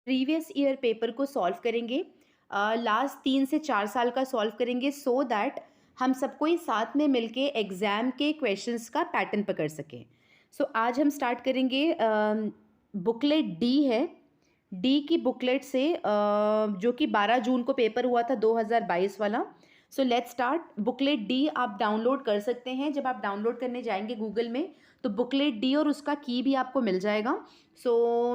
Previous year paper को solve करेंगे। Last 3 से 4 साल का सॉल्व करेंगे सो दैट हम सबको ही साथ में मिलके एग्ज़ाम के क्वेश्चंस का पैटर्न पकड़ सकें। आज हम स्टार्ट करेंगे। बुकलेट डी है। डी की बुकलेट से जो कि 12 जून को पेपर हुआ था 2022 वाला। Let's start. बुकलेट डी आप डाउनलोड कर सकते हैं। जब आप डाउनलोड करने जाएंगे गूगल में तो बुकलेट डी और उसका की भी आपको मिल जाएगा।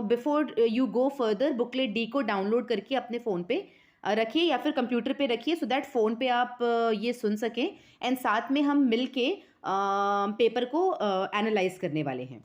Before you go further booklet D को डाउनलोड करके अपने फ़ोन पे रखिए या फिर कंप्यूटर पे रखिए सो दैट फ़ोन पे आप ये सुन सकें एंड साथ में हम मिल के पेपर को एनालाइज करने वाले हैं।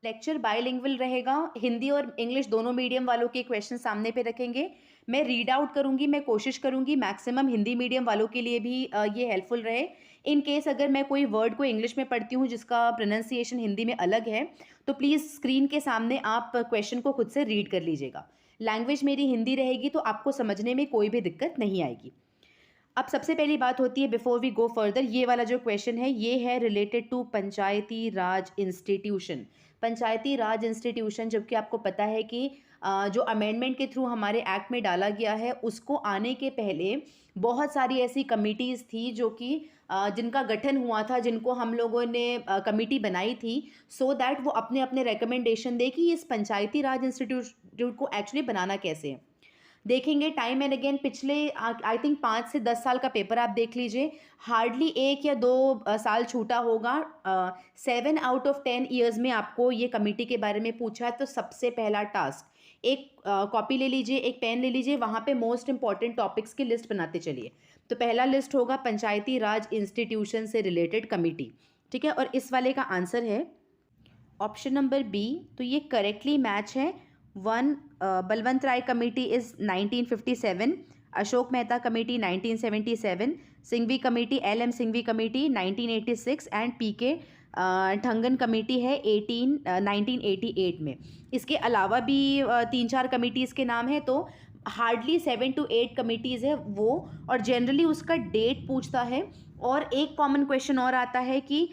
लेक्चर बायलिंगुअल रहेगा। हिंदी और इंग्लिश दोनों मीडियम वालों के क्वेश्चन सामने पे रखेंगे। मैं रीड आउट करूंगी। मैं कोशिश करूंगी मैक्सिमम हिंदी मीडियम वालों के लिए भी ये हेल्पफुल रहे। इन केस अगर मैं कोई वर्ड को इंग्लिश में पढ़ती हूँ जिसका प्रोनाउंसिएशन हिंदी में अलग है तो प्लीज़ स्क्रीन के सामने आप क्वेश्चन को खुद से रीड कर लीजिएगा। लैंग्वेज मेरी हिंदी रहेगी तो आपको समझने में कोई भी दिक्कत नहीं आएगी। अब सबसे पहली बात होती है बिफोर वी गो फर्दर, ये वाला जो क्वेश्चन है ये है related to Panchayati Raj institution. Panchayati Raj institution जबकि आपको पता है कि जो अमेंडमेंट के थ्रू हमारे एक्ट में डाला गया है उसको आने के पहले बहुत सारी ऐसी कमिटीज़ थी जो कि जिनका गठन हुआ था, जिनको हम लोगों ने कमिटी बनाई थी सो दैट वो अपने अपने रिकमेंडेशन दे कि इस पंचायती राज इंस्टीट्यूट को एक्चुअली बनाना कैसे है। देखेंगे टाइम एंड अगेन पिछले आई थिंक 5 से 10 साल का पेपर आप देख लीजिए। हार्डली 1 या 2 साल छूटा होगा। 7 आउट ऑफ 10 ईयर्स में आपको ये कमेटी के बारे में पूछा है। तो सबसे पहला टास्क एक कॉपी ले लीजिए, एक पेन ले लीजिए, वहाँ पे मोस्ट इंपॉर्टेंट टॉपिक्स की लिस्ट बनाते चलिए। तो पहला लिस्ट होगा पंचायती राज इंस्टीट्यूशन से रिलेटेड कमेटी। ठीक है, और इस वाले का आंसर है ऑप्शन नंबर बी। तो ये करेक्टली मैच है। One Balwant Rai committee is 1957, Ashok Mehta committee 1977, Singhvi committee LM Singhvi committee 1986 and PK Thungon committee है 1988 में। इसके अलावा भी 3-4 कमेटीज़ के नाम है। तो हार्डली 7 to 8 कमेटीज़ है वो, और जनरली उसका डेट पूछता है। और एक कॉमन क्वेश्चन और आता है कि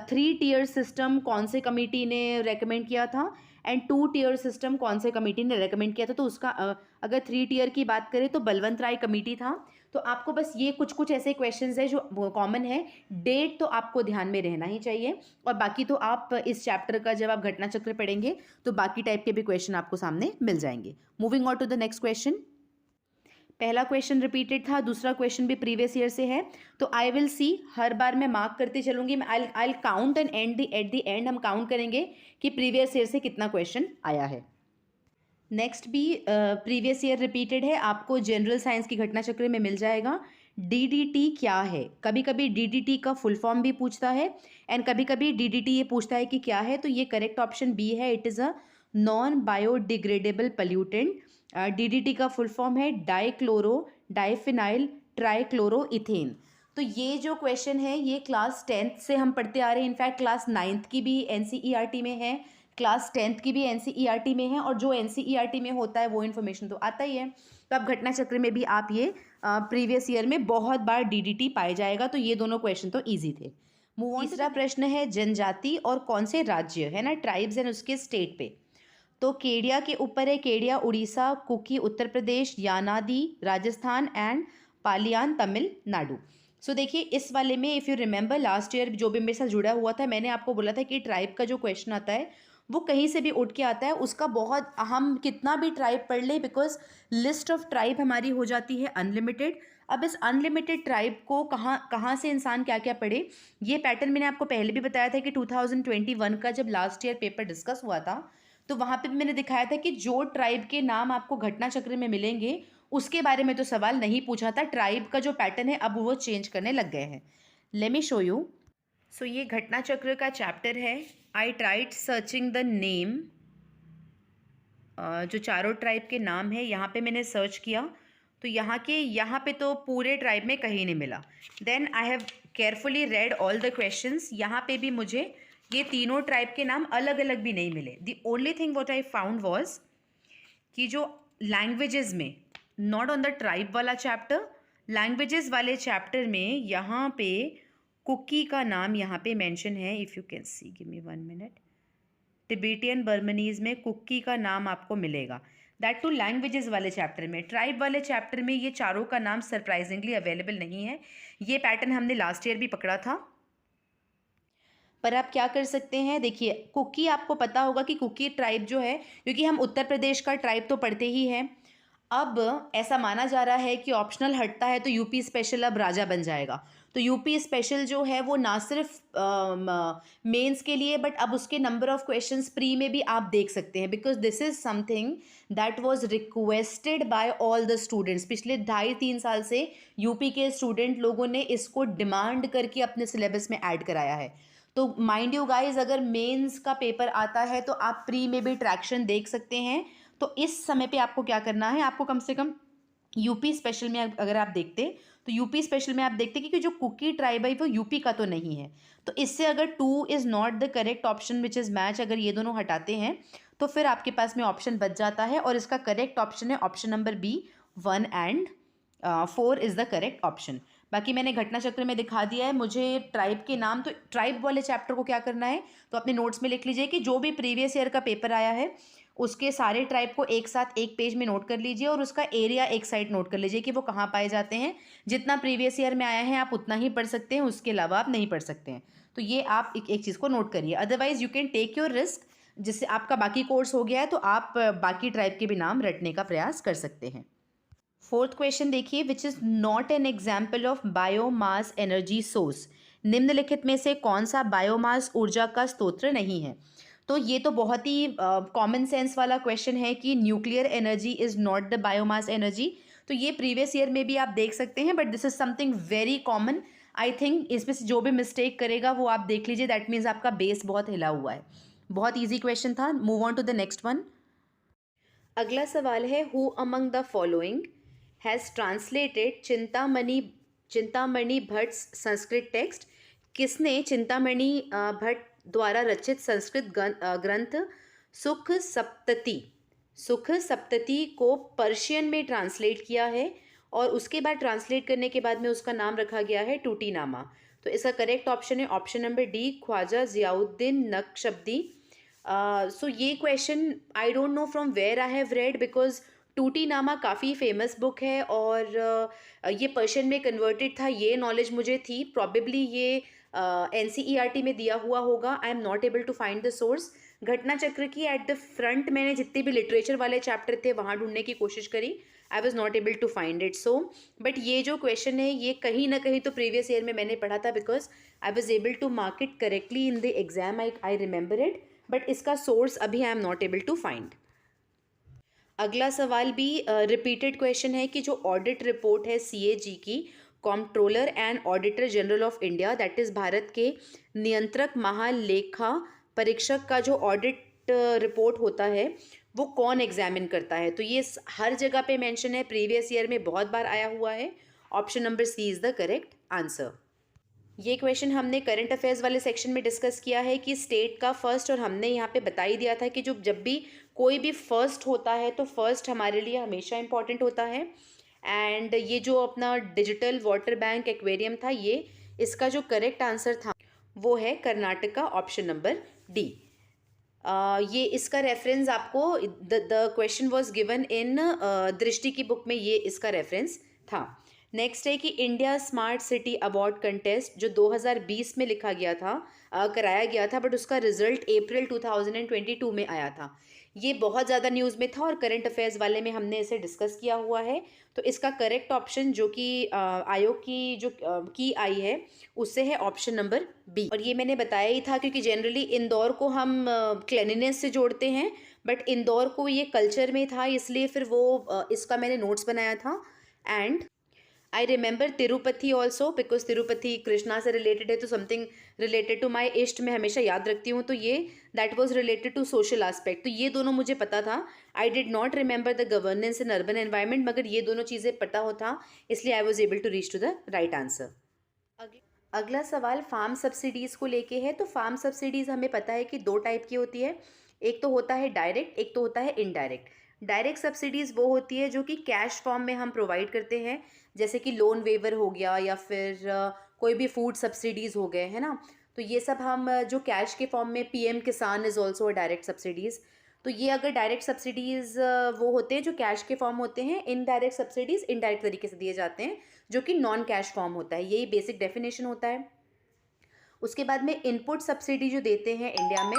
3 टियर सिस्टम कौन से कमेटी ने रेकमेंड किया था एंड 2 टियर सिस्टम कौन से कमेटी ने रेकमेंड किया था। तो उसका अगर 3 टियर की बात करें तो बलवंत राय कमेटी था। तो आपको बस ये कुछ कुछ ऐसे क्वेश्चंस है जो कॉमन है। डेट तो आपको ध्यान में रहना ही चाहिए, और बाकी तो आप इस चैप्टर का जब आप घटना चक्र पढ़ेंगे तो बाकी टाइप के भी क्वेश्चन आपको सामने मिल जाएंगे। Moving on to the next question. पहला क्वेश्चन रिपीटेड था, दूसरा क्वेश्चन भी प्रीवियस ईयर से है। तो आई विल सी, हर बार मैं मार्क करती चलूंगी। मैं I count and at the end हम काउंट करेंगे कि प्रीवियस ईयर से कितना क्वेश्चन आया है। नेक्स्ट भी प्रीवियस ईयर रिपीटेड है, आपको जनरल साइंस की घटना चक्र में मिल जाएगा। DDT क्या है? कभी कभी DDT का फुल फॉर्म भी पूछता है एंड कभी कभी DDT ये पूछता है कि क्या है। तो ये करेक्ट ऑप्शन बी है। It is a non biodegradable pollutant. DDT का फुल फॉर्म है डाइक्लोरो डाइफिनाइल ट्राइक्लोरोइथेन। तो ये जो क्वेश्चन है ये क्लास 10th से हम पढ़ते आ रहे हैं। इनफैक्ट क्लास 9th की भी NCERT में है, क्लास 10th की भी NCERT में है, और जो NCERT में होता है वो इन्फॉर्मेशन तो आता ही है। तो अब घटना चक्र में भी आप ये प्रीवियस ईयर में बहुत बार DDT पाए जाएगा। तो ये दोनों क्वेश्चन तो ईजी थे। तीसरा प्रश्न है जनजाति और कौन से राज्य है ना, ट्राइब्स एंड उसके स्टेट पे। तो केडिया के ऊपर है, केडिया उड़ीसा, कुकी उत्तर प्रदेश, यानादी राजस्थान एंड पालियान तमिलनाडु। देखिए इस वाले में if you remember last year जो भी मेरे साथ जुड़ा हुआ था मैंने आपको बोला था कि ट्राइब का जो क्वेश्चन आता है वो कहीं से भी उठ के आता है। उसका बहुत, हम कितना भी ट्राइब पढ़ ले बिकॉज लिस्ट ऑफ ट्राइब हमारी हो जाती है अनलिमिटेड। अब इस अनलिमिटेड ट्राइब को कहाँ कहाँ से इंसान क्या क्या पढ़े, ये पैटर्न मैंने आपको पहले भी बताया था कि 2021 का जब लास्ट ईयर पेपर डिस्कस हुआ था तो वहाँ पे भी मैंने दिखाया था कि जो ट्राइब के नाम आपको घटना चक्र में मिलेंगे उसके बारे में तो सवाल नहीं पूछा था। ट्राइब का जो पैटर्न है अब वो चेंज करने लग गए हैं। Let me show you. ये घटना चक्र का चैप्टर है। I tried searching the name. जो चारों ट्राइब के नाम है यहाँ पे मैंने सर्च किया तो यहाँ पे तो पूरे ट्राइब में कहीं नहीं मिला। Then I have carefully read all the questions. यहाँ पे भी मुझे ये तीनों ट्राइब के नाम अलग अलग भी नहीं मिले। The only thing what I found was कि जो लैंग्वेजेस में, नॉट ऑन द ट्राइब वाला चैप्टर, लैंग्वेजेस वाले चैप्टर में यहाँ पे कुकी का नाम यहाँ पे मेंशन है। If you can see, give me 1 minute. Tibetan Burmese में कुकी का नाम आपको मिलेगा। दैट टू लैंग्वेजेस वाले चैप्टर में। ट्राइब वाले चैप्टर में ये चारों का नाम सरप्राइजिंगली अवेलेबल नहीं है। ये पैटर्न हमने लास्ट ईयर भी पकड़ा था। पर आप क्या कर सकते हैं, देखिए कुकी आपको पता होगा कि कुकी ट्राइब जो है, क्योंकि हम उत्तर प्रदेश का ट्राइब तो पढ़ते ही हैं, अब ऐसा माना जा रहा है कि ऑप्शनल हटता है तो यूपी स्पेशल अब राजा बन जाएगा। तो यूपी स्पेशल जो है वो ना सिर्फ मेंस के लिए, बट अब उसके नंबर ऑफ क्वेश्चंस प्री में भी आप देख सकते हैं, because this is something that was requested bye all the students. पिछले 2.5-3 साल से यूपी के स्टूडेंट लोगों ने इसको डिमांड करके अपने सिलेबस में ऐड कराया है। तो माइंड यू गाइज, अगर मेंस का पेपर आता है तो आप प्री में भी ट्रैक्शन देख सकते हैं। तो इस समय पे आपको क्या करना है, आपको कम से कम यूपी स्पेशल में अगर आप देखते, तो यूपी स्पेशल में आप देखते कि जो कुकी ट्राइब है वो यूपी का तो नहीं है। तो इससे अगर 2 is not the correct option which is match, अगर ये दोनों हटाते हैं तो फिर आपके पास में ऑप्शन बच जाता है, और इसका करेक्ट ऑप्शन है option number B, 1 and 4 is the correct option. बाकी मैंने घटना चक्र में दिखा दिया है। मुझे ट्राइब के नाम, तो ट्राइब वाले चैप्टर को क्या करना है, तो अपने नोट्स में लिख लीजिए कि जो भी प्रीवियस ईयर का पेपर आया है उसके सारे ट्राइब को एक साथ एक पेज में नोट कर लीजिए, और उसका एरिया एक साइड नोट कर लीजिए कि वो कहाँ पाए जाते हैं। जितना प्रीवियस ईयर में आया है आप उतना ही पढ़ सकते हैं, उसके अलावा आप नहीं पढ़ सकते हैं। तो ये आप एक चीज़ को नोट करिए, otherwise you can take your risk. जिससे आपका बाकी कोर्स हो गया है तो आप बाकी ट्राइब के भी नाम रटने का प्रयास कर सकते हैं। फोर्थ क्वेश्चन देखिए, विच is not an example of biomass energy source. निम्नलिखित में से कौन सा बायोमास ऊर्जा का स्रोत नहीं है। तो ये तो बहुत ही कॉमन सेंस वाला क्वेश्चन है कि nuclear energy is not the biomass energy. तो ये प्रीवियस ईयर में भी आप देख सकते हैं, but this is something very common. I think इसमें से जो भी मिस्टेक करेगा वो आप देख लीजिए, दैट मीन्स आपका बेस बहुत हिला हुआ है। बहुत ईजी क्वेश्चन था। Move on to the next one. अगला सवाल है, who among the following has translated Chintamani Bhatt Sanskrit text. किसने चिंतामणि भट्ट द्वारा रचित संस्कृत ग्रंथ सुख सप्तति को पर्शियन में ट्रांसलेट किया है, और उसके बाद ट्रांसलेट करने के बाद में उसका नाम रखा गया है टूटीनामा। तो इसका करेक्ट ऑप्शन है option number D, Khwaja Ziauddin Nakshbandi. So ये question I don't know from where I have read, because Tutinama काफ़ी फेमस बुक है, और ये पर्शियन में कन्वर्टेड था, ये नॉलेज मुझे थी। प्रॉबेबली ये NCERT में दिया हुआ होगा। I am not able to find the source. Ghatna Chakra की एट द फ्रंट मैंने जितने भी लिटरेचर वाले चैप्टर थे वहाँ ढूंढने की कोशिश करी, I was not able to find it. So but ये जो क्वेश्चन है ये कहीं ना कहीं तो प्रीवियस ईयर में मैंने पढ़ा था, because I was able to mark it correctly in the exam, I remember it, but इसका सोर्स अभी I am not able to find. अगला सवाल भी रिपीटेड क्वेश्चन है कि जो ऑडिट रिपोर्ट है CAG की, comptroller and auditor general of India, that is Bharat के नियंत्रक महालेखा परीक्षक का जो ऑडिट रिपोर्ट होता है वो कौन एग्जामिन करता है। तो ये हर जगह पे मेंशन है, प्रीवियस ईयर में बहुत बार आया हुआ है। Option number C is the correct answer. ये क्वेश्चन हमने करंट अफेयर्स वाले सेक्शन में डिस्कस किया है कि स्टेट का फर्स्ट, और हमने यहाँ पे बता ही दिया था कि जब भी कोई भी फर्स्ट होता है तो फर्स्ट हमारे लिए हमेशा इम्पॉर्टेंट होता है। एंड ये जो अपना डिजिटल वाटर बैंक एक्वेरियम था, ये इसका जो करेक्ट आंसर था वो है कर्नाटका, ऑप्शन नंबर डी। ये इसका रेफरेंस आपको, the question was given in दृष्टि की बुक में, ये इसका रेफरेंस था। नेक्स्ट है कि India smart city award contest जो 2020 में लिखा गया था, कराया गया था, बट उसका रिजल्ट अप्रैल 2022 में आया था। ये बहुत ज़्यादा न्यूज़ में था, और करंट अफेयर्स वाले में हमने इसे डिस्कस किया हुआ है। तो इसका करेक्ट ऑप्शन जो कि आयोग की जो की आई है उससे है ऑप्शन नंबर बी। और ये मैंने बताया ही था, क्योंकि जनरली इंदौर को हम क्लेनिनेस से जोड़ते हैं, बट इंदौर को ये कल्चर में था, इसलिए फिर वो इसका मैंने नोट्स बनाया था। And I remember Tirupati also, because Tirupati Krishna से रिलेटेड है, तो समथिंग रिलेटेड टू माई इष्ट मैं हमेशा याद रखती हूँ। तो ये that was related to social aspect, तो ये दोनों मुझे पता था। I did not remember the governance in urban environment, मगर ये दोनों चीज़ें पता होता, इसलिए I was able to reach to the right answer. अगला सवाल फार्म सब्सिडीज़ को लेके है। तो फार्म सब्सिडीज़ हमें पता है कि 2 टाइप की होती है, एक तो होता है डायरेक्ट, एक तो होता है इनडायरेक्ट। डायरेक्ट सब्सिडीज़ वो होती है जो कि कैश फॉर्म में हम प्रोवाइड करते हैं, जैसे कि लोन वेवर हो गया, या फिर कोई भी फूड सब्सिडीज़ हो गए, है ना। तो ये सब हम जो कैश के फॉर्म में, PM किसान is also a direct subsidies. तो ये अगर डायरेक्ट सब्सिडीज़ वो होते हैं जो कैश के फॉर्म होते हैं, इनडायरेक्ट सब्सिडीज़ इनडायरेक्ट तरीके से दिए जाते हैं जो कि नॉन कैश फॉर्म होता है, यही बेसिक डेफिनेशन होता है। उसके बाद में इनपुट सब्सिडी जो देते हैं इंडिया में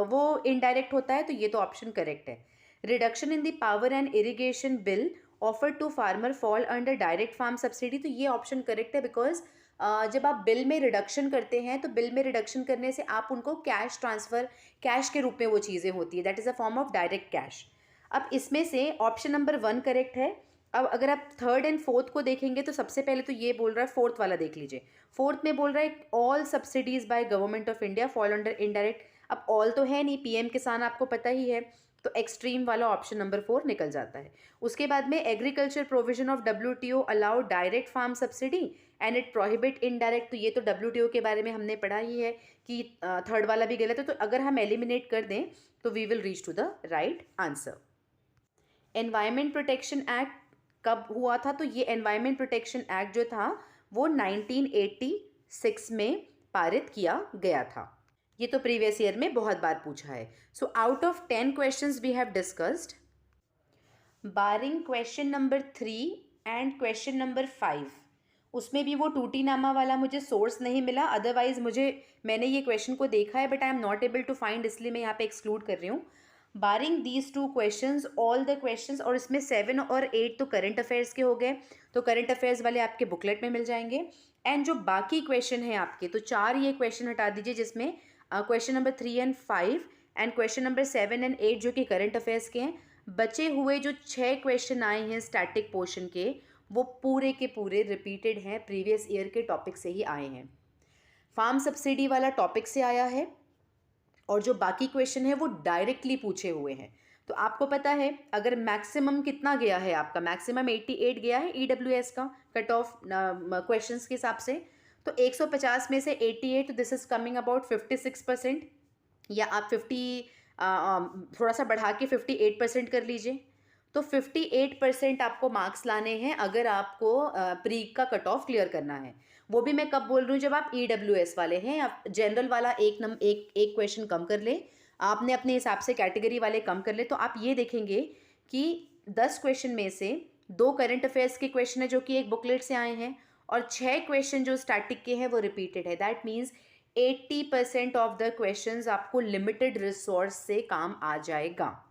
वो इनडायरेक्ट होता है, तो ये तो ऑप्शन करेक्ट है। Reduction in the power and irrigation bill offer to farmer fall under direct farm subsidy, तो ये ऑप्शन करेक्ट है बिकॉज जब आप बिल में रिडक्शन करते हैं तो बिल में रिडक्शन करने से आप उनको कैश ट्रांसफ़र, कैश के रूप में वो चीज़ें होती है, that is a form of direct cash. अब इसमें से ऑप्शन नंबर 1 करेक्ट है। अब अगर आप थर्ड एंड फोर्थ को देखेंगे तो सबसे पहले तो ये बोल रहा है, फोर्थ वाला देख लीजिए। फोर्थ में बोल रहा है all subsidies by government of India fall under indirect. अब ऑल तो है नहीं, पीएम किसान आपको पता ही है, तो एक्सट्रीम वाला ऑप्शन नंबर 4 निकल जाता है। उसके बाद में agriculture provision of WTO allow direct farm subsidy and it prohibit indirect, तो ये तो WTO के बारे में हमने पढ़ा ही है कि थर्ड वाला भी गलत है, तो अगर हम एलिमिनेट कर दें तो we will reach to the right answer. Environment protection act कब हुआ था? तो ये एनवायरमेंट प्रोटेक्शन एक्ट जो था वो 1986 में पारित किया गया था। ये तो प्रीवियस ईयर में बहुत बार पूछा है। So out of 10 questions we have discussed, barring question number 3 and question number 5, उसमें भी वो टूटीनामा वाला मुझे सोर्स नहीं मिला, अदरवाइज मैंने ये क्वेश्चन को देखा है but I am not able to find, इसलिए मैं यहाँ पे एक्सक्लूड कर रही हूँ। Barring these 2 questions all the questions, और इसमें 7 और 8 तो करंट अफेयर्स के हो गए, तो करंट अफेयर्स वाले आपके बुकलेट में मिल जाएंगे। एंड जो बाकी क्वेश्चन हैं आपके, तो 4 ये क्वेश्चन हटा दीजिए जिसमें question number 3 and 5 and question number 7 and 8 जो कि करंट अफेयर्स के हैं। बचे हुए जो 6 क्वेश्चन आए हैं स्टैटिक पोर्शन के, वो पूरे के पूरे रिपीटेड हैं, प्रीवियस ईयर के टॉपिक से ही आए हैं। फार्म सब्सिडी वाला टॉपिक से आया है और जो बाकी क्वेश्चन है वो डायरेक्टली पूछे हुए हैं। तो आपको पता है अगर मैक्सिमम कितना गया है, आपका मैक्सिमम 88 गया है EWS का कट ऑफ क्वेश्चंस के हिसाब से, तो 150 में से 88, तो दिस इज कमिंग अबाउट 56%, या आप 50 थोड़ा सा बढ़ा के 58% कर लीजिए। तो 58% आपको मार्क्स लाने हैं अगर आपको प्री का कट ऑफ क्लियर करना है। वो भी मैं कब बोल रही हूँ, जब आप EWS वाले हैं। आप जनरल वाला एक क्वेश्चन कम कर ले, आपने अपने हिसाब से कैटेगरी वाले कम कर ले, तो आप ये देखेंगे कि 10 क्वेश्चन में से 2 करंट अफेयर्स के क्वेश्चन है जो कि एक बुकलेट से आए हैं, और 6 क्वेश्चन जो स्टैटिक के हैं वो रिपीटेड है। That means 80% of the questions आपको लिमिटेड रिसोर्स से काम आ जाएगा।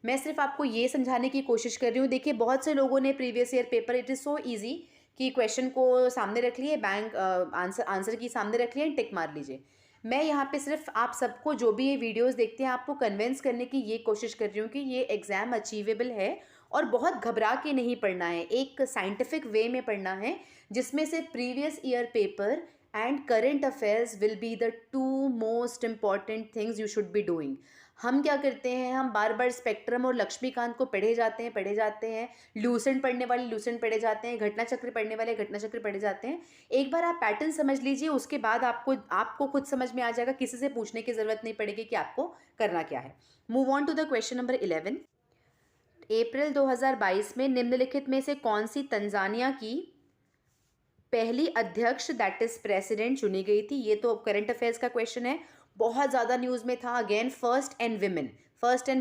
मैं सिर्फ आपको ये समझाने की कोशिश कर रही हूँ। देखिए बहुत से लोगों ने previous year paper, it is so easy कि क्वेश्चन को सामने रख लिए, बैंक आंसर की सामने रख लिए, टिक मार लीजिए। मैं यहाँ पे सिर्फ आप सबको जो भी ये वीडियोस देखते हैं आपको कन्विंस करने की ये कोशिश कर रही हूँ कि ये एग्ज़ाम अचीवेबल है और बहुत घबरा के नहीं पढ़ना है, एक साइंटिफिक वे में पढ़ना है जिसमें से previous year paper and current affairs will be the 2 most important things you should be doing. हम क्या करते हैं, हम बार बार स्पेक्ट्रम और लक्ष्मीकांत को पढ़े जाते हैं, ल्यूसेंट पढ़ने वाले ल्यूसेंट पढ़े जाते हैं, घटना चक्र पढ़ने वाले घटना चक्र पढ़े जाते हैं। एक बार आप पैटर्न समझ लीजिए, उसके बाद आपको खुद समझ में आ जाएगा, किसी से पूछने की ज़रूरत नहीं पड़ेगी कि आपको करना क्या है। Move on to the question number 11। April 2022 में निम्नलिखित में से कौन सी तंजानिया की पहली अध्यक्ष दैट इज प्रेसिडेंट चुनी गई थी? ये तो करंट अफेयर्स का क्वेश्चन है, बहुत ज़्यादा न्यूज़ में था। अगेन फर्स्ट एंड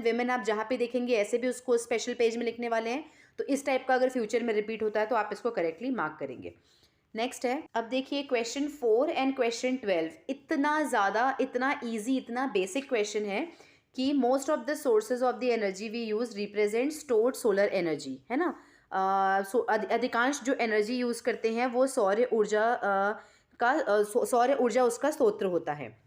विमेन आप जहाँ पे देखेंगे ऐसे भी उसको स्पेशल पेज में लिखने वाले हैं, तो इस टाइप का अगर फ्यूचर में रिपीट होता है तो आप इसको करेक्टली मार्क करेंगे। नेक्स्ट है, अब देखिए क्वेश्चन 4 एंड क्वेश्चन 12 इतना ज़्यादा, इतना ईजी, इतना बेसिक क्वेश्चन है कि most of the sources of the energy we use represent stored solar energy, है ना। अधिकांश जो एनर्जी यूज़ करते हैं वो सौर ऊर्जा उसका स्रोत होता है।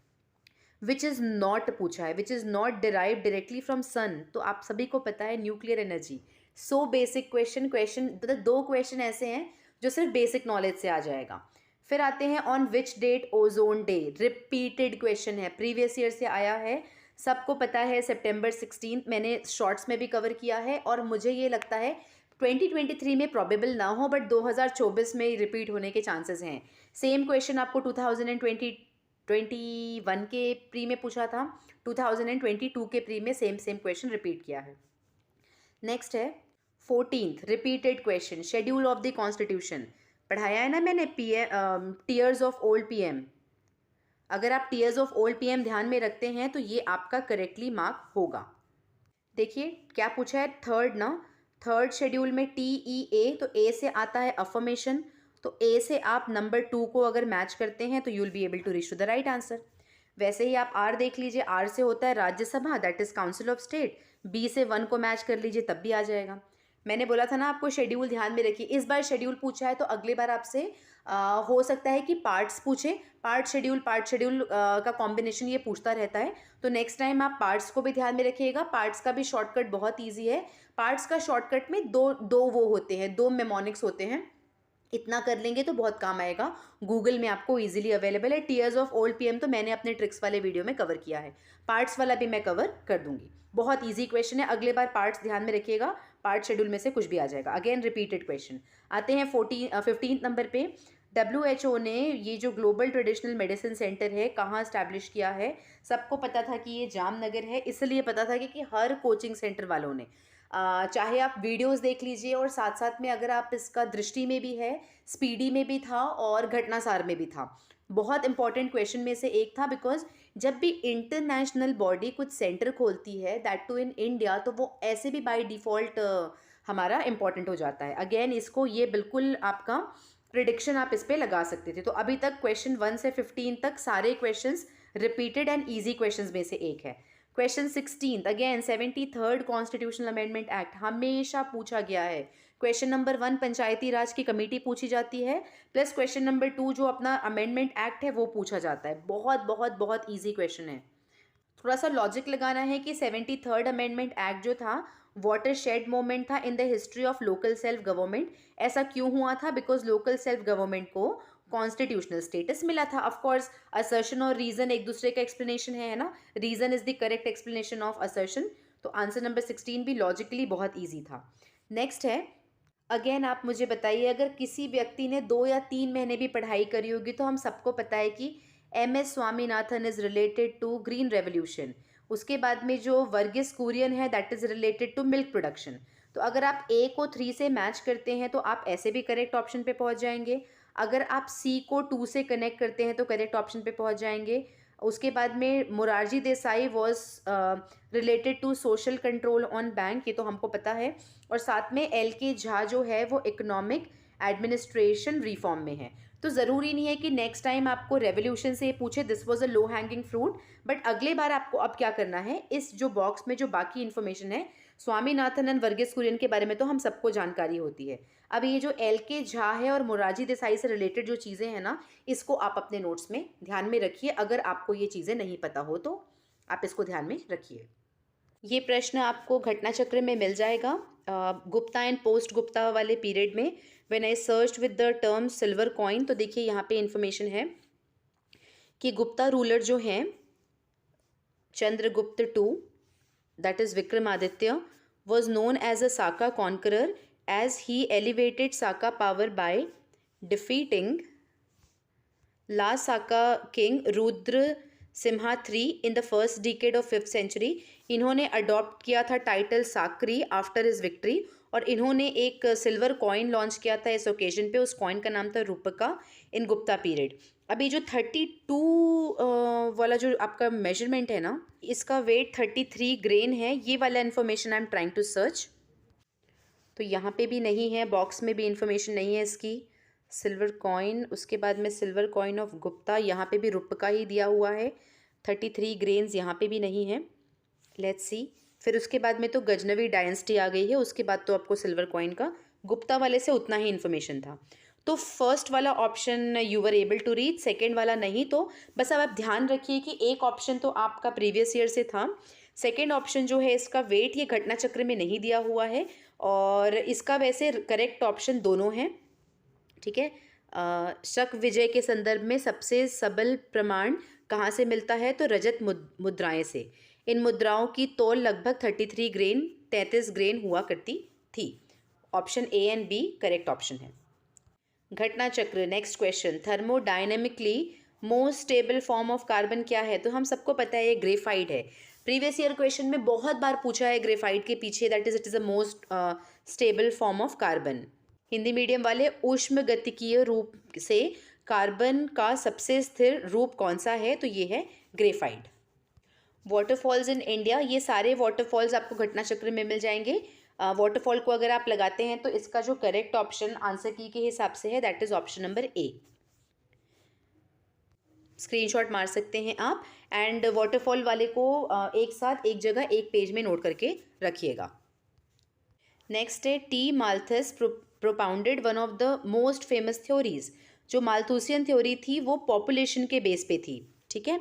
विच इज़ नॉट पूछा है, which is not derive directly from sun, तो आप सभी को पता है nuclear energy. So basic question मतलब 2 क्वेश्चन ऐसे हैं जो सिर्फ बेसिक नॉलेज से आ जाएगा। फिर आते हैं on which date ozone day, repeated question है, प्रीवियस ईयर से आया है, सबको पता है September 16, मैंने शॉर्ट्स में भी कवर किया है और मुझे ये लगता है 2023 में प्रॉबेबल ना हो बट 2024 में रिपीट होने के चांसेस हैं। सेम क्वेश्चन आपको 2021 के प्री में पूछा था, 2022 के प्री में सेम क्वेश्चन रिपीट किया है। नेक्स्ट है 14th repeated question, schedule of the constitution पढ़ाया है ना मैंने, टीयर्स ऑफ ओल्ड PM। अगर आप टीयर्स ऑफ ओल्ड PM ध्यान में रखते हैं तो ये आपका करेक्टली मार्क होगा। देखिए क्या पूछा है, थर्ड ना, थर्ड शेड्यूल में TEA, तो ए से आता है अफर्मेशन, तो ए से आप नंबर 2 को अगर मैच करते हैं तो you will be able to reach to the right answer. वैसे ही आप आर देख लीजिए, आर से होता है Rajya Sabha, that is council of state, B से 1 को मैच कर लीजिए तब भी आ जाएगा। मैंने बोला था ना आपको शेड्यूल ध्यान में रखिए, इस बार शेड्यूल पूछा है तो अगली बार आपसे हो सकता है कि पार्ट्स पूछे, पार्ट शेड्यूल का कॉम्बिनेशन ये पूछता रहता है, तो नेक्स्ट टाइम आप पार्ट्स को भी ध्यान में रखिएगा। पार्ट्स का भी शॉर्टकट बहुत ईजी है, पार्ट्स का शॉर्टकट में दो दो वो होते हैं, 2 मेमोनिक्स होते हैं, इतना कर लेंगे तो बहुत काम आएगा। गूगल में आपको इजीली अवेलेबल है, टीयर्स ऑफ ओल्ड पीएम तो मैंने अपने ट्रिक्स वाले वीडियो में कवर किया है, पार्ट्स वाला भी मैं कवर कर दूंगी। बहुत इजी क्वेश्चन है, अगले बार पार्ट्स ध्यान में रखिएगा, पार्ट शेड्यूल में से कुछ भी आ जाएगा। Again repeated question. आते हैं 15 नंबर पे। WHO ने ये जो ग्लोबल ट्रेडिशनल मेडिसिन सेंटर है कहाँ इस्टेब्लिश किया है? सबको पता था कि ये जामनगर है, इसलिए पता था कि हर कोचिंग सेंटर वालों ने चाहे आप वीडियोस देख लीजिए और साथ साथ में अगर आप इसका दृष्टि में भी है, स्पीडी में भी था और घटनासार में भी था। बहुत इंपॉर्टेंट क्वेश्चन में से एक था, बिकॉज जब भी इंटरनेशनल बॉडी कुछ सेंटर खोलती है, दैट टू इन इंडिया, तो वो ऐसे भी बाय डिफ़ॉल्ट हमारा इंपॉर्टेंट हो जाता है। अगेन इसको ये बिल्कुल आपका प्रिडिक्शन आप इस पर लगा सकते थे। तो अभी तक क्वेश्चन 1 से 15 तक सारे questions repeated and easy questions में से एक है। Question 16 again 73rd constitutional amendment act हमेशा पूछा गया है। क्वेश्चन नंबर 1 पंचायती राज की कमेटी पूछी जाती है, प्लस क्वेश्चन नंबर 2 जो अपना अमेंडमेंट एक्ट है वो पूछा जाता है। बहुत बहुत बहुत ईजी क्वेश्चन है। थोड़ा सा लॉजिक लगाना है कि 73rd अमेंडमेंट एक्ट जो था वाटर शेड मोमेंट था in the history of local self government. ऐसा क्यों हुआ था? बिकॉज लोकल सेल्फ गवर्नमेंट को कॉन्स्टिट्यूशनल स्टेटस मिला था। ऑफ कोर्स असर्शन और रीजन एक दूसरे का एक्सप्लेनेशन है ना, reason is the correct explanation of assertion. तो आंसर नंबर 16 भी लॉजिकली बहुत ईजी था। नेक्स्ट है, अगेन आप मुझे बताइए, अगर किसी व्यक्ति ने 2 या 3 महीने भी पढ़ाई करी होगी तो हम सबको पता है कि MS Swaminathan is related to green revolution. उसके बाद में जो वर्गीस कुरियन है that is related to milk production. तो अगर आप A को 3 से मैच करते हैं तो आप ऐसे भी करेक्ट ऑप्शन पे पहुंच जाएंगे। अगर आप C को 2 से कनेक्ट करते हैं तो करेक्ट ऑप्शन पे पहुंच जाएंगे। उसके बाद में Morarji Desai was related to social control on bank, ये तो हमको पता है। और साथ में LK झा जो है वो इकोनॉमिक एडमिनिस्ट्रेशन रिफॉर्म में है। तो ज़रूरी नहीं है कि नेक्स्ट टाइम आपको रेवोल्यूशन से पूछे, this was a low hanging fruit, but अगले बार आपको अब क्या करना है, इस जो बॉक्स में जो बाकी इन्फॉर्मेशन है स्वामीनाथन एंड वर्गीस कुरियन के बारे में तो हम सबको जानकारी होती है। अब ये जो LK झा है और मोरारजी देसाई से रिलेटेड जो चीज़ें हैं ना, इसको आप अपने नोट्स में ध्यान में रखिए। अगर आपको ये चीज़ें नहीं पता हो तो आप इसको ध्यान में रखिए। ये प्रश्न आपको घटना चक्र में मिल जाएगा गुप्ता एंड पोस्ट गुप्ता वाले पीरियड में। When I search with the term silver coin, तो देखिए यहाँ पे इंफॉर्मेशन है कि गुप्ता रूलर जो हैं Chandragupta two, that is Vikramaditya, was known as a Saka conqueror as he elevated Saka power by defeating last Saka king Rudra Simha III in the first decade of 5th century। इन्होंने adopt किया था title साकरी after his victory, और इन्होंने एक silver coin launch किया था इस occasion पे। उस कॉइन का नाम था रूपका इन गुप्ता पीरियड। अभी जो 32 वाला जो आपका मेजरमेंट है ना, इसका वेट 33 ग्रेन है। ये वाला information I am trying to search, तो यहाँ पे भी नहीं है, बॉक्स में भी इंफॉर्मेशन नहीं है इसकी। सिल्वर कॉइन, उसके बाद में सिल्वर कॉइन ऑफ गुप्ता, यहाँ पे भी रूपका ही दिया हुआ है। 33 ग्रेन्स यहाँ पे भी नहीं है। लेट्स सी, फिर उसके बाद में तो गजनवी डायनेस्टी आ गई है, उसके बाद तो आपको सिल्वर कॉइन का गुप्ता वाले से उतना ही इन्फॉर्मेशन था। तो फर्स्ट वाला option you were able to reach, second वाला नहीं। तो बस अब आप ध्यान रखिए कि एक ऑप्शन तो आपका प्रीवियस ईयर से था, सेकेंड ऑप्शन जो है इसका वेट ये घटना चक्र में नहीं दिया हुआ है, और इसका वैसे करेक्ट ऑप्शन दोनों हैं, ठीक है। शक विजय के संदर्भ में सबसे सबल प्रमाण कहाँ से मिलता है? तो रजत मुद्राएं से। इन मुद्राओं की तौल लगभग 33 ग्रेन 33 ग्रेन हुआ करती थी। Option A and B correct option है। घटना चक्र, next question, thermodynamically most stable form of carbon क्या है? तो हम सबको पता है ये ग्रेफाइट है। प्रीवियस ईयर क्वेश्चन में बहुत बार पूछा है ग्रेफाइट के पीछे, that is it is a most stable form of carbon. Hindi medium वाले, ऊष्म गतिकीय रूप से कार्बन का सबसे स्थिर रूप कौन सा है? तो ये है ग्रेफाइट। वाटरफॉल्स इन इंडिया, ये सारे वाटरफॉल्स आपको घटना चक्र में मिल जाएंगे। वाटरफॉल को अगर आप लगाते हैं तो इसका जो करेक्ट ऑप्शन आंसर की के हिसाब से है that is option number A. Screenshot मार सकते हैं आप, एंड वाटरफॉल वाले को एक साथ एक जगह एक पेज में नोट करके रखिएगा। नेक्स्ट है T Malthus propounded one of the most famous theories. जो माल्थुसियन थ्योरी थी वो पॉपुलेशन के बेस पे थी, ठीक है।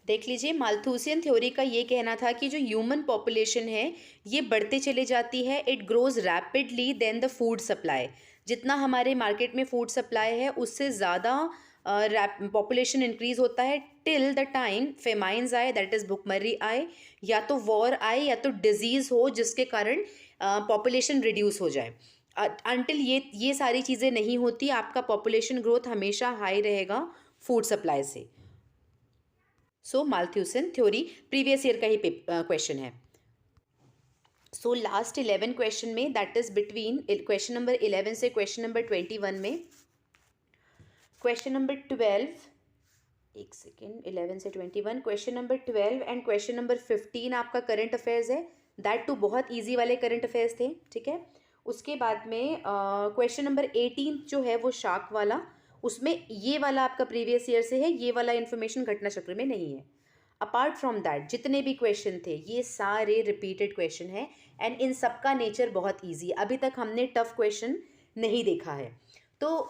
देख लीजिए, माल्थुसियन थ्योरी का ये कहना था कि जो ह्यूमन पॉपुलेशन है ये बढ़ते चले जाती है, it grows rapidly then the food supply. जितना हमारे मार्केट में फूड सप्लाई है उससे ज़्यादा पॉपुलेशन इंक्रीज होता है टिल द टाइम फेमाइंस आए, दैट इज़ भुखमरी आए, या तो वॉर आए, या तो डिजीज़ हो जिसके कारण पॉपुलेशन रिड्यूस हो जाए। अनटिल ये सारी चीज़ें नहीं होती आपका पॉपुलेशन ग्रोथ हमेशा हाई रहेगा फूड सप्लाई से। सो माल्थुसियन थ्योरी प्रीवियस ईयर का ही क्वेश्चन है। सो लास्ट 11 क्वेश्चन में, that is between question number 11 से क्वेश्चन नंबर 21 में, क्वेश्चन नंबर 12, एक सेकेंड, 11 से 21, question number 12 and question number 15 आपका करंट अफेयर्स है। दैट टू बहुत ईजी वाले करंट अफेयर्स थे, ठीक है। उसके बाद में क्वेश्चन नंबर 18 जो है वो शार्क वाला, उसमें ये वाला आपका प्रीवियस ईयर से है, ये वाला इन्फॉर्मेशन घटना चक्र में नहीं है। अपार्ट फ्रॉम दैट जितने भी क्वेश्चन थे ये सारे रिपीटेड क्वेश्चन हैं, एंड इन सब का नेचर बहुत ईजी। अभी तक हमने टफ क्वेश्चन नहीं देखा है। तो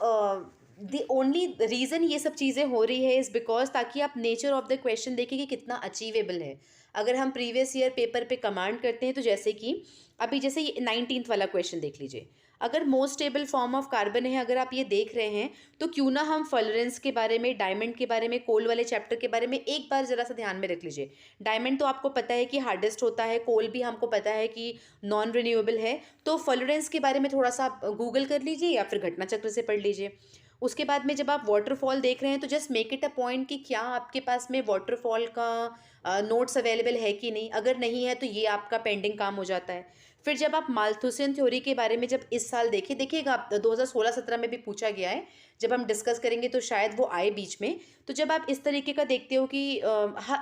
द ओनली रीज़न ये सब चीज़ें हो रही है इज़ बिकॉज ताकि आप नेचर ऑफ द क्वेश्चन देखें कि कितना अचीवेबल है। अगर हम प्रीवियस ईयर पेपर पे कमांड करते हैं तो जैसे कि अभी जैसे ये 19th वाला क्वेश्चन देख लीजिए, अगर most stable form of carbon है, अगर आप ये देख रहे हैं तो क्यों ना हम फलरेंस के बारे में, डायमंड के बारे में, कोल वाले चैप्टर के बारे में एक बार ज़रा सा ध्यान में रख लीजिए। डायमंड तो आपको पता है कि हार्डेस्ट होता है, कोल भी हमको पता है कि नॉन रिन्यूएबल है, तो फलरेंस के बारे में थोड़ा सा आप गूगल कर लीजिए या फिर घटना चक्र से पढ़ लीजिए। उसके बाद में जब आप वाटरफॉल देख रहे हैं तो just make it a point कि क्या आपके पास में वाटरफॉल का नोट्स अवेलेबल है कि नहीं। अगर नहीं है तो ये आपका पेंडिंग काम हो जाता है। फिर जब आप माल्थुसियन थ्योरी के बारे में जब इस साल देखिएगा, आप 2016-17 में भी पूछा गया है, जब हम डिस्कस करेंगे तो शायद वो आए बीच में। तो जब आप इस तरीके का देखते हो कि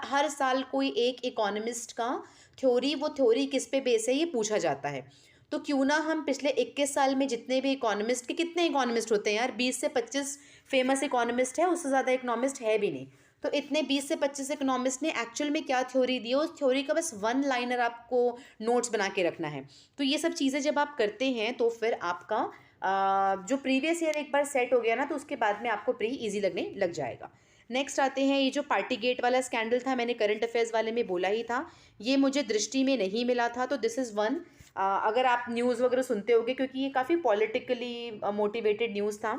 हर साल कोई एक इकोनॉमिस्ट का थ्योरी, वो थ्योरी किस पे बेस है ये पूछा जाता है, तो क्यों ना हम पिछले 21 साल में जितने भी इकोनॉमिस्ट के, कितने इकोनॉमिस्ट होते हैं यार, 20 से 25 फेमस इकोनॉमिस्ट है, उससे ज़्यादा इकोनॉमिस्ट है भी नहीं। तो इतने 20 से 25 इकोनॉमिस्ट ने एक्चुअल में क्या थ्योरी दी है, उस थ्योरी का बस वन लाइनर आपको नोट्स बना के रखना है। तो ये सब चीज़ें जब आप करते हैं तो फिर आपका जो प्रीवियस ईयर एक बार सेट हो गया ना, तो उसके बाद में आपको प्री ईजी लगने लग जाएगा। नेक्स्ट आते हैं, ये जो पार्टी गेट वाला स्कैंडल था, मैंने करंट अफेयर्स वाले में बोला ही था, ये मुझे दृष्टि में नहीं मिला था, तो दिस इज़ वन। अगर आप न्यूज़ वगैरह सुनते होगे, क्योंकि ये काफ़ी पॉलिटिकली मोटिवेटेड न्यूज़ था,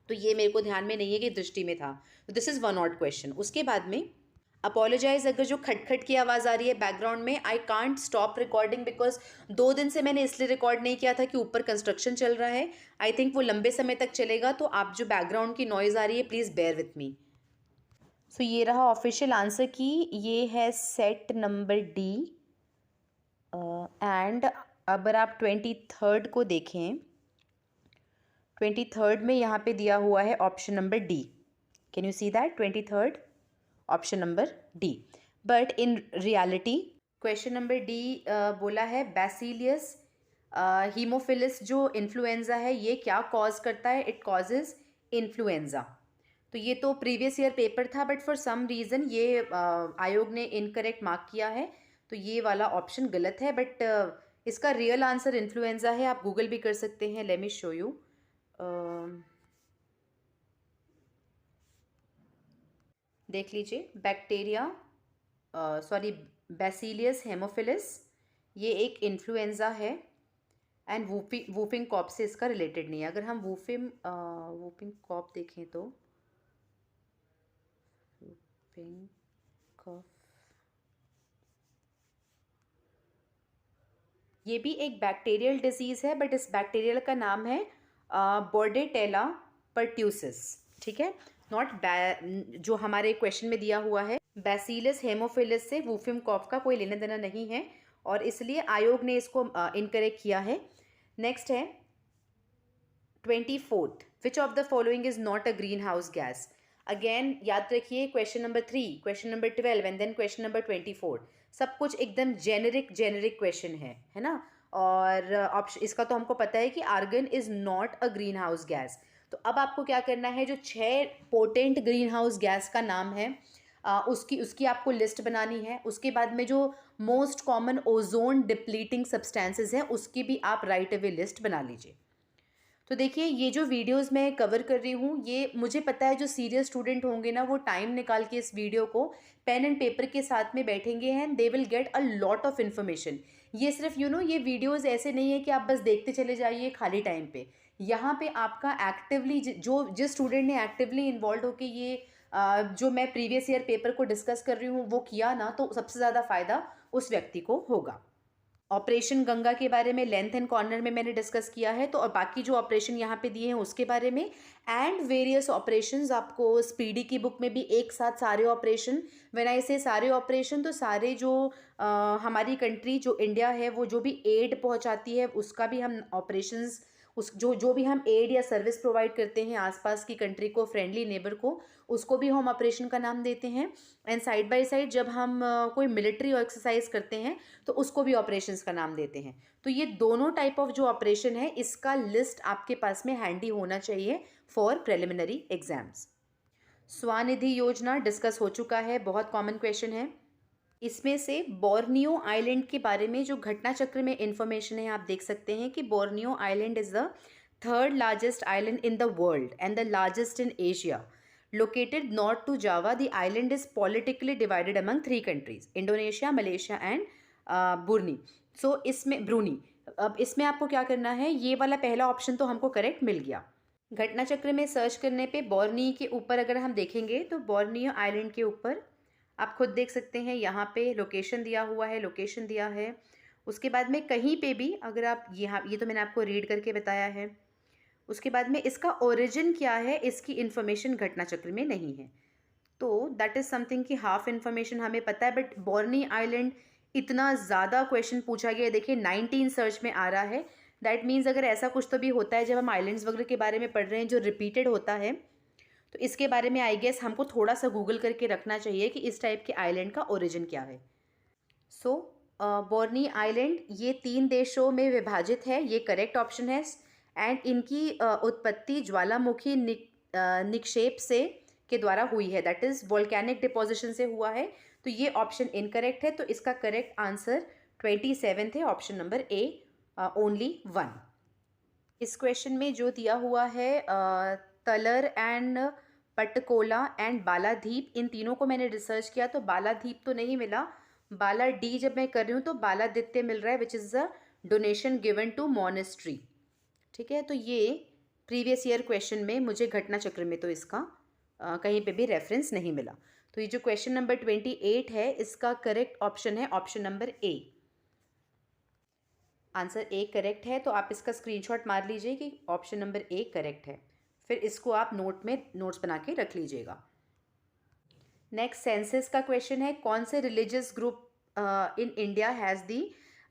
तो ये मेरे को ध्यान में नहीं है कि दृष्टि में था, तो this is one odd question. उसके बाद में अपोलोजाइज अगर जो खटखट की आवाज़ आ रही है बैकग्राउंड में, I can't stop recording because 2 दिन से मैंने इसलिए रिकॉर्ड नहीं किया था कि ऊपर कंस्ट्रक्शन चल रहा है। आई थिंक वो लंबे समय तक चलेगा, तो आप जो बैकग्राउंड की नॉइज़ आ रही है प्लीज़ बेयर विथ मी। सो ये रहा ऑफिशियल आंसर की, ये है सेट नंबर डी। एंड अगर आप 23rd को देखें, 23rd में यहाँ पे दिया हुआ है option number D. Can you see that? 23rd option number D. But in reality question number D बोला है बैसिलियस हीमोफिलस जो इन्फ्लुएंजा है ये क्या कॉज करता है, इट कॉजेज इन्फ्लुएंजा। तो ये तो प्रीवियस ईयर पेपर था, बट फॉर सम रीज़न ये आयोग ने इनकरेक्ट मार्क किया है, तो ये वाला ऑप्शन गलत है। बट इसका रियल आंसर इन्फ्लुएंजा है, आप गूगल भी कर सकते हैं। Let me show you. देख लीजिए, बैक्टीरिया सॉरी बैसिलियस हेमोफिलस ये एक इन्फ्लुएंजा है, एंड वूफिंग कॉप से इसका रिलेटेड नहीं है। अगर हम वूफिंग कॉप देखें तो वूफिंग कॉफ ये भी एक बैक्टीरियल डिजीज़ है, बट इस बैक्टीरियल का नाम है बोर्डेटेला परट्यूसिस, ठीक है। नॉट जो हमारे क्वेश्चन में दिया हुआ है बैसिलस हेमोफिलस से वूफिंग कॉफ का कोई लेना देना नहीं है, और इसलिए आयोग ने इसको इनकरेक्ट किया है। नेक्स्ट है 24th, which of the following is not a greenhouse gas. Again याद रखिए question number 3, question number 12 and then question number 24, सब कुछ एकदम जेनेरिक क्वेश्चन है ना। और ऑप्शन इसका तो हमको पता है कि argon is not a greenhouse gas. तो अब आपको क्या करना है, जो 6 पोटेंट ग्रीन हाउस गैस का नाम है उसकी उसकी आपको लिस्ट बनानी है। उसके बाद में जो most common ozone depleting substances हैं उसकी भी आप राइट अवे लिस्ट बना लीजिए। तो देखिए ये जो वीडियोस मैं कवर कर रही हूँ, ये मुझे पता है जो सीरियस स्टूडेंट होंगे ना वो टाइम निकाल के इस वीडियो को पेन एंड पेपर के साथ में बैठेंगे हैं, they will get a lot of information. ये सिर्फ ये वीडियोस ऐसे नहीं है कि आप बस देखते चले जाइए खाली टाइम पे। यहाँ पे आपका एक्टिवली जो जिस स्टूडेंट ने एक्टिवली इन्वॉल्व होकर ये जो मैं प्रीवियस ईयर पेपर को डिस्कस कर रही हूँ वो किया ना, तो सबसे ज़्यादा फायदा उस व्यक्ति को होगा। ऑपरेशन गंगा के बारे में लेंथ एंड कॉर्नर में मैंने डिस्कस किया है, तो और बाकी जो ऑपरेशन यहाँ पे दिए हैं उसके बारे में एंड वेरियस ऑपरेशंस आपको स्पीडी की बुक में भी एक साथ सारे ऑपरेशन, व्हेन आई से सारे ऑपरेशन तो सारे जो हमारी कंट्री जो इंडिया है वो जो भी एड पहुँचाती है उसका भी हम ऑपरेशंस, उस जो भी हम एड या सर्विस प्रोवाइड करते हैं आसपास की कंट्री को, फ्रेंडली नेबर को, उसको भी हम ऑपरेशन का नाम देते हैं। एंड साइड बाय साइड जब हम कोई मिलिट्री एक्सरसाइज करते हैं तो उसको भी ऑपरेशंस का नाम देते हैं। तो ये दोनों टाइप ऑफ जो ऑपरेशन है इसका लिस्ट आपके पास में हैंडी होना चाहिए फॉर प्रिलिमिनरी एग्जाम्स। स्वनिधि योजना डिस्कस हो चुका है, बहुत कॉमन क्वेश्चन है। इसमें से बोर्नियो आइलैंड के बारे में जो घटना चक्र में इंफॉर्मेशन है आप देख सकते हैं कि Borneo island is the 3rd largest island in the world and the largest in Asia. Located north to Java, the island is politically divided among 3 countries: Indonesia, Malaysia and Brunei. So इसमें Bruny, अब इसमें आपको क्या करना है, ये वाला पहला ऑप्शन तो हमको करेक्ट मिल गया। घटना चक्र में सर्च करने पे बोर्नी के ऊपर अगर हम देखेंगे तो बोर्नियो आइलैंड के ऊपर आप खुद देख सकते हैं यहाँ पे लोकेशन दिया हुआ है, लोकेशन दिया है। उसके बाद में कहीं पे भी अगर आप यहाँ, ये तो मैंने आपको रीड करके बताया है। उसके बाद में इसका ओरिजिन क्या है इसकी इन्फॉर्मेशन घटना चक्र में नहीं है, तो दैट इज़ समथिंग कि हाफ इन्फॉर्मेशन हमें पता है, बट बोर्नी आइलैंड इतना ज़्यादा क्वेश्चन पूछा गया है, देखिए 19 सर्च में आ रहा है। दैट मीन्स अगर ऐसा कुछ तो भी होता है जब हम आइलैंड्स वगैरह के बारे में पढ़ रहे हैं जो रिपीटेड होता है, तो इसके बारे में आई गेस हमको थोड़ा सा गूगल करके रखना चाहिए कि इस टाइप के आइलैंड का ओरिजिन क्या है। सो बोर्नी आइलैंड ये 3 देशों में विभाजित है, ये करेक्ट ऑप्शन है। एंड इनकी उत्पत्ति ज्वालामुखी निक्षेप से के द्वारा हुई है, दैट इज़ वोल्केनिक डिपोजिशन से हुआ है। तो ये ऑप्शन इनकरेक्ट है, तो इसका करेक्ट आंसर 27 है, ऑप्शन नंबर ए, ओनली 1। इस क्वेश्चन में जो दिया हुआ है तलर एंड पटकोला एंड बालादीप, इन तीनों को मैंने रिसर्च किया तो बालादीप तो नहीं मिला, बाला डी जब मैं कर रही हूँ तो बालादित्य मिल रहा है which is a donation given to monastery. ठीक है, तो ये प्रीवियस ईयर क्वेश्चन में मुझे घटना चक्र में तो इसका कहीं पे भी रेफरेंस नहीं मिला। तो ये जो क्वेश्चन नंबर 28 है इसका करेक्ट ऑप्शन है option number A, answer A correct है। तो आप इसका स्क्रीनशॉट मार लीजिए कि ऑप्शन नंबर ए करेक्ट है, फिर इसको आप नोट्स बना के रख लीजिएगा। नेक्स्ट सेंसस का क्वेश्चन है, कौन से religious group in India has the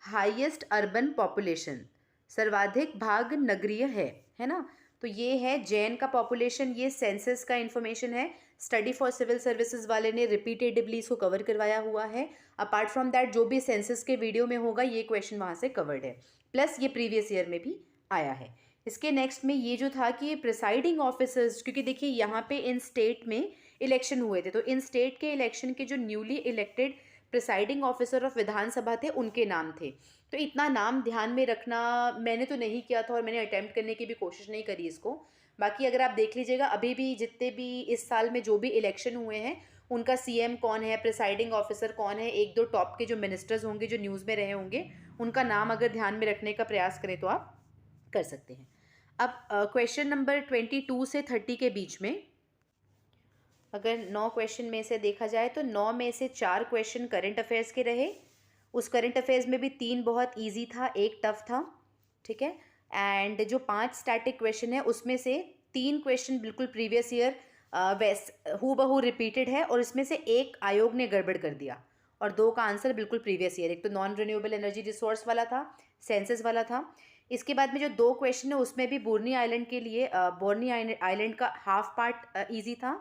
highest urban population, सर्वाधिक भाग नगरीय है ना। तो ये है जैन का पॉपुलेशन, ये सेंसस का इन्फॉर्मेशन है। स्टडी फॉर सिविल सर्विसेज वाले ने रिपीटेडली इसको कवर करवाया हुआ है। अपार्ट फ्रॉम दैट जो भी सेंसस के वीडियो में होगा ये क्वेश्चन वहाँ से कवर्ड है, प्लस ये प्रीवियस ईयर में भी आया है। इसके नेक्स्ट में ये जो था कि प्रिसाइडिंग ऑफिसर्स, क्योंकि देखिए यहाँ पे इन स्टेट में इलेक्शन हुए थे, तो इन स्टेट के इलेक्शन के जो newly elected presiding officer of Vidhan Sabha थे उनके नाम थे। तो इतना नाम ध्यान में रखना मैंने तो नहीं किया था और मैंने अटैम्प्ट करने की भी कोशिश नहीं करी इसको। बाकी अगर आप देख लीजिएगा अभी भी जितने भी इस साल में जो भी इलेक्शन हुए हैं उनका सीएम कौन है, प्रिसाइडिंग ऑफिसर कौन है, 1-2 टॉप के जो मिनिस्टर्स होंगे जो न्यूज़ में रहे होंगे उनका नाम अगर ध्यान में रखने का प्रयास करें तो आप कर सकते हैं। अब क्वेश्चन नंबर 22 से 30 के बीच में अगर 9 क्वेश्चन में से देखा जाए तो 9 में से 4 क्वेश्चन करंट अफेयर्स के रहे। उस करंट अफेयर्स में भी 3 बहुत इजी था, 1 टफ था। ठीक है, एंड जो 5 स्टैटिक क्वेश्चन है उसमें से 3 क्वेश्चन बिल्कुल प्रीवियस ईयर हूबहू रिपीटेड है और इसमें से 1 आयोग ने गड़बड़ कर दिया और 2 का आंसर बिल्कुल प्रीवियस ईयर। एक तो नॉन रिन्यूएबल एनर्जी रिसोर्स वाला था, सेंसस वाला था। इसके बाद में जो 2 क्वेश्चन है उसमें भी बोर्नी आइलैंड के लिए बोर्नी आइलैंड का हाफ पार्ट ईजी था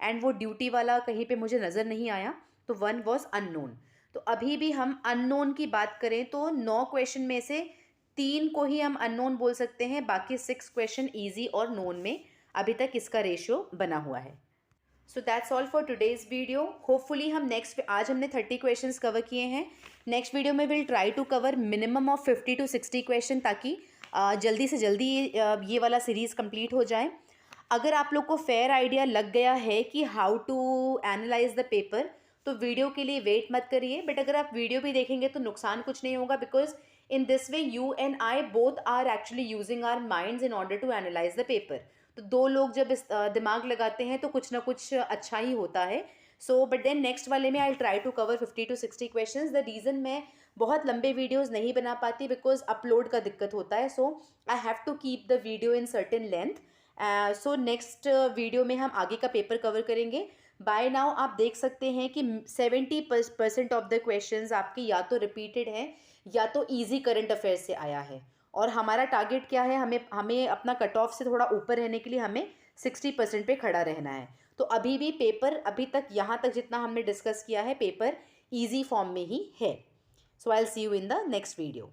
एंड वो ड्यूटी वाला कहीं पे मुझे नज़र नहीं आया, तो 1 वॉज अननोन। तो अभी भी हम अननोन की बात करें तो 9 क्वेश्चन में से 3 को ही हम अननोन बोल सकते हैं, बाकी 6 क्वेश्चन ईजी और नोन में अभी तक इसका रेशियो बना हुआ है। So that's all for today's video. Hopefully हम आज हमने 30 क्वेश्चंस कवर किए हैं। नेक्स्ट वीडियो में will try to cover minimum of 50 to 60 question, ताकि जल्दी से जल्दी ये वाला सीरीज़ कंप्लीट हो जाए। अगर आप लोग को फेयर आइडिया लग गया है कि how to analyse the paper, तो वीडियो के लिए वेट मत करिए। बट अगर आप वीडियो भी देखेंगे तो नुकसान कुछ नहीं होगा, because in this way you and I both are actually using our minds in order to analyse the paper. तो दो लोग जब इस दिमाग लगाते हैं तो कुछ ना कुछ अच्छा ही होता है। सो बट देन नेक्स्ट वाले में I try to cover 50 to 60 questions. The reason मैं बहुत लंबे वीडियोस नहीं बना पाती बिकॉज अपलोड का दिक्कत होता है। So I have to keep the video in certain length. So next video में हम आगे का पेपर कवर करेंगे। बाय नाउ आप देख सकते हैं कि 70% ऑफ द क्वेश्चंस आपके या तो रिपीटेड हैं या तो इजी करंट अफेयर से आया है। और हमारा टारगेट क्या है, हमें हमें अपना कट ऑफ से थोड़ा ऊपर रहने के लिए हमें 60% पे खड़ा रहना है। तो अभी भी पेपर अभी तक यहाँ तक जितना हमने डिस्कस किया है, पेपर ईजी फॉर्म में ही है। So I will see you in the next video.